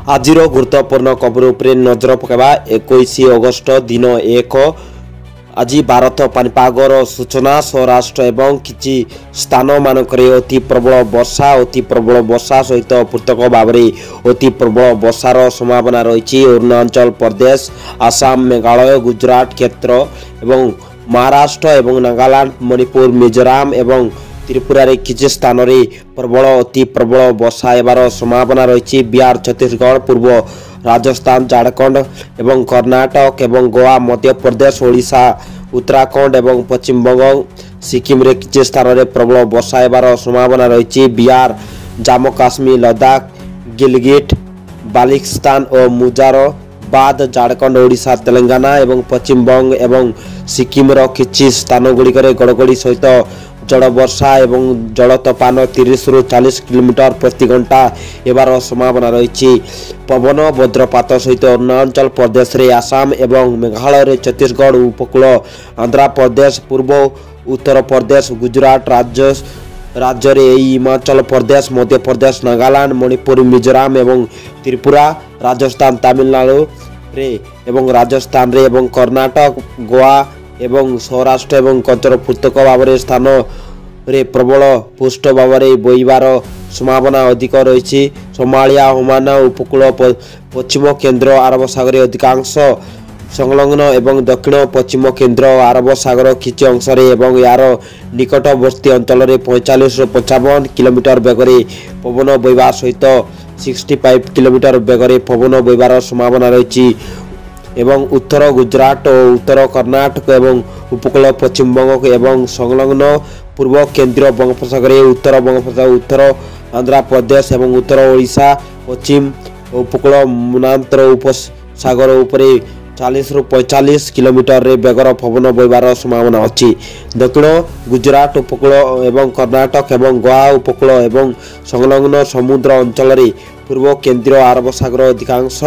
ଆଜିର ଗୁରୁତ୍ୱପୂର୍ଣ୍ଣ ଖବର ଉପରେ ନଜର ପକାଇବା 21 ଅଗଷ୍ଟ ଦିନ 1 ଆଜି ଭାରତ ପାଣିପାଗର ସୂଚନା ସୌରାଷ୍ଟ୍ର ଏବଂ କିଛି ସ୍ଥାନମାନଙ୍କରେ ଅତି ପ୍ରବଳ ବର୍ଷା ସହିତ ପୃଥକ ଭାବରେ ଅତି ପ୍ରବଳ ବର୍ଷାର ସମ୍ଭାବନା ରହିଛି। ଅରୁଣାଚଳ ପ୍ରଦେଶ, ଆସାମ, ମେଘାଳୟ, ଗୁଜରାଟ କ୍ଷେତ୍ର ଏବଂ ମହାରାଷ୍ଟ୍ର ଏବଂ ନାଗାଲାଣ୍ଡ, ମଣିପୁର, ମିଜୋରାମ ଏବଂ ତ୍ରିପୁରାରେ କିଛି ସ୍ଥାନରେ ପ୍ରବଳ ଅତି ପ୍ରବଳ ବର୍ଷା ହେବାର ସମ୍ଭାବନା ରହିଛି। ବିହାର, ଛତିଶଗଡ଼, ପୂର୍ବ ରାଜସ୍ଥାନ, ଝାଡ଼ଖଣ୍ଡ ଏବଂ କର୍ଣ୍ଣାଟକ ଏବଂ ଗୋଆ, ମଧ୍ୟପ୍ରଦେଶ, ଓଡ଼ିଶା, ଉତ୍ତରାଖଣ୍ଡ ଏବଂ ପଶ୍ଚିମବଙ୍ଗ, ସିକିମରେ କିଛି ସ୍ଥାନରେ ପ୍ରବଳ ବର୍ଷା ହେବାର ସମ୍ଭାବନା ରହିଛି। ବିହାର, ଜାମ୍ମୁ କାଶ୍ମୀର, ଲଦାଖ, ଗିଲଗିଟ୍ ବାଲ୍ଟିସ୍ତାନ ଓ ମୁଜାରାବାଦ, ଝାଡ଼ଖଣ୍ଡ, ଓଡ଼ିଶା, ତେଲେଙ୍ଗାନା ଏବଂ ପଶ୍ଚିମବଙ୍ଗ ଏବଂ ସିକିମର କିଛି ସ୍ଥାନଗୁଡ଼ିକରେ ଘଡ଼ଘଡ଼ି ସହିତ ଝଡ଼ ବର୍ଷା ଏବଂ ଜଳତୋଫାନ 30 ରୁ 40 କିଲୋମିଟର ପ୍ରତି ଘଣ୍ଟା ହେବାର ସମ୍ଭାବନା ରହିଛି। ପବନ ବଜ୍ରପାତ ସହିତ ଅରୁଣାଚଳ ପ୍ରଦେଶରେ, ଆସାମ ଏବଂ ମେଘାଳୟରେ, ଛତିଶଗଡ଼ ଉପକୂଳ, ଆନ୍ଧ୍ରପ୍ରଦେଶ, ପୂର୍ବ ଉତ୍ତରପ୍ରଦେଶ, ଗୁଜରାଟ ରାଜ୍ୟରେ, ହିମାଚଳ ପ୍ରଦେଶ, ମଧ୍ୟପ୍ରଦେଶ, ନାଗାଲାଣ୍ଡ, ମଣିପୁର, ମିଜୋରାମ ଏବଂ ତ୍ରିପୁରା, ରାଜସ୍ଥାନ, ତାମିଲନାଡୁରେ ଏବଂ ରାଜସ୍ଥାନରେ ଏବଂ କର୍ଣ୍ଣାଟକ, ଗୋଆ ଏବଂ ସୌରାଷ୍ଟ୍ର ଏବଂ କଚ୍ଛର ପୃଥକ ଭାବରେ ସ୍ଥାନରେ ପ୍ରବଳ ପୁଷ୍ଟ ଭାବରେ ବହିବାର ସମ୍ଭାବନା ଅଧିକ ରହିଛି। ସୋମାଲିଆ, ଓମାନ ଉପକୂଳ, ପଶ୍ଚିମ କେନ୍ଦ୍ର ଆରବ ସାଗର ଅଧିକାଂଶ ସଂଲଗ୍ନ ଏବଂ ଦକ୍ଷିଣ ପଶ୍ଚିମ କେନ୍ଦ୍ର ଆରବ ସାଗର କିଛି ଅଂଶରେ ଏବଂ ଏହାର ନିକଟବର୍ତ୍ତୀ ଅଞ୍ଚଳରେ 45 ରୁ 55 କିଲୋମିଟର ବେଗରେ ପବନ ବହିବା ସହିତ 65 କିଲୋମିଟର ବେଗରେ ପବନ ବହିବାର ସମ୍ଭାବନା ରହିଛି ଏବଂ ଉତ୍ତର ଗୁଜରାଟ ଓ ଉତ୍ତର କର୍ଣ୍ଣାଟକ ଏବଂ ଉପକୂଳ ପଶ୍ଚିମବଙ୍ଗ ଏବଂ ସଂଲଗ୍ନ ପୂର୍ବ କେନ୍ଦ୍ରୀୟ ବଙ୍ଗୋପସାଗରରେ, ଉତ୍ତର ବଙ୍ଗୋପସାଗର, ଉତ୍ତର ଆନ୍ଧ୍ରପ୍ରଦେଶ ଏବଂ ଉତ୍ତର ଓଡ଼ିଶା, ପଶ୍ଚିମ ଉପକୂଳ ମନ୍ନାନ୍ତର ଉପସାଗର ଉପରେ 40 ରୁ 45 କିଲୋମିଟର ବେଗର ପବନ ବହିବାର ସମ୍ଭାବନା ଅଛି। ଦକ୍ଷିଣ ଗୁଜରାଟ ଉପକୂଳ ଏବଂ କର୍ଣ୍ଣାଟକ ଏବଂ ଗୋଆ ଉପକୂଳ ଏବଂ ସଂଲଗ୍ନ ସମୁଦ୍ର ଅଞ୍ଚଳରେ ପୂର୍ବ କେନ୍ଦ୍ରୀୟ ଆରବ ସାଗର ଅଧିକାଂଶ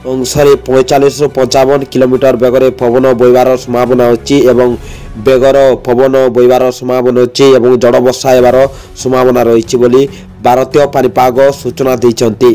ଅଂଶରେ 45 ରୁ 55 କିଲୋମିଟର ବେଗରେ ପବନ ବହିବାର ସମ୍ଭାବନା ଅଛି ଏବଂ ବେଗର ପବନ ବହିବାର ସମ୍ଭାବନା ଅଛି ଏବଂ ଝଡ଼ ବର୍ଷା ହେବାର ସମ୍ଭାବନା ରହିଛି ବୋଲି ଭାରତୀୟ ପାଣିପାଗ ସୂଚନା ଦେଇଛନ୍ତି।